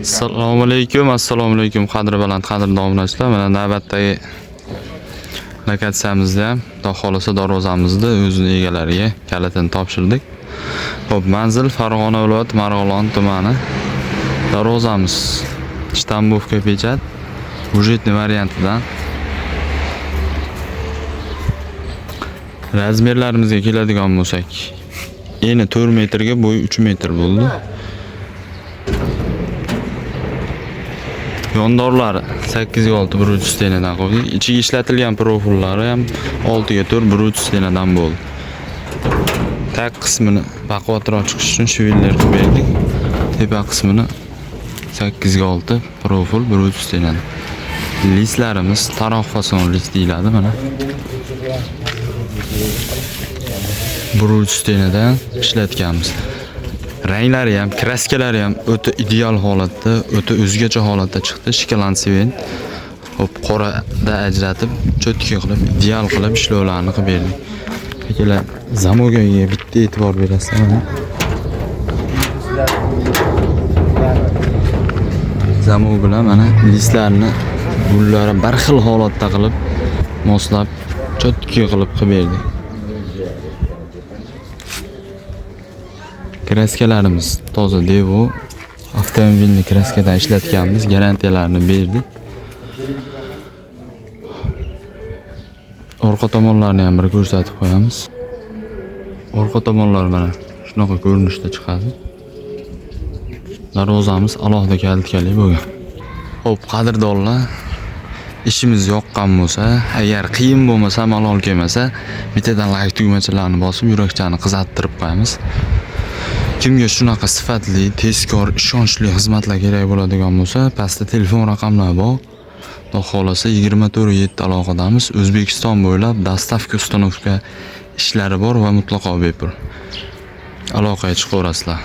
Assalomu alaykum, qadri baland, qadrli obunachilar. Mana navbatdagi lokatsiyamizda ham, Xudo xolasa darvozamizni o'zini egalariga kalitini topshirdik. Xo'p, manzil Farg'ona viloyati Marg'ilon tumani. Darvozamiz Shtambovka pechat, bujetni variantidan. Razmerlarimizga keladigan bo'lsak, eni 4 metrga, bo'yi 3 metr bo'ldi. Yondorlari 8x6 1.3 tenadan qo'ydik. Ichiga ishlatilgan profillari ham 6x4 1.3 tenadan bo'ldi. Tag qismini baquvvatroq chiqish uchun shiviller qilib berdik. Tepa qismini 8x6 profil 1.3 tenadan. Listlarimiz taroq fason list deyiladi mana. 1.3 tenadan ishlatganmiz. Ranglari ham, kraskalari ham o'ta ideal holatda, o'ta o'zgacha holatda chiqdi. Shikalansiven, hop qorada ajratib, cho'tka qilib, ideal qilib ishlovlarni qilib berdik. Akalar, zamogaga bitta e'tibor berasizlar mana. Zamog bilan mana listlarni gullari bir xil holatda qilib, moslab, cho'tka qilib berdik. Kraskalarimiz toza Devo avtomobilni kraskadan ishlatganmiz, garantiyalarni berdik. Orqa tomonlarini ham bir ko'rsatib qo'yamiz. Orqa tomonlar mana shunaqa ko'rinishda chiqadi. Darvozamiz alohida kalitli bo'lgan. Xo'p, qadrdonlar, ishimiz yoqqan bo'lsa, agar qiyin bo'lmasa, malol kelmasa, bittadan like tugmachalarni bosib, yurakchani qizartirib qo'yamiz. Kimga shunaqa sifatli, tezkor, ishonchli xizmatlar kerak bo'ladigan bo'lsa, pastda telefon raqamlari bor. Xudo xolasa 24/7 aloqadamiz. O'zbekiston bo'ylab dostavka, ustanovka ishlari bor va mutlaqo bepul. Aloqaga chiqaverasizlar.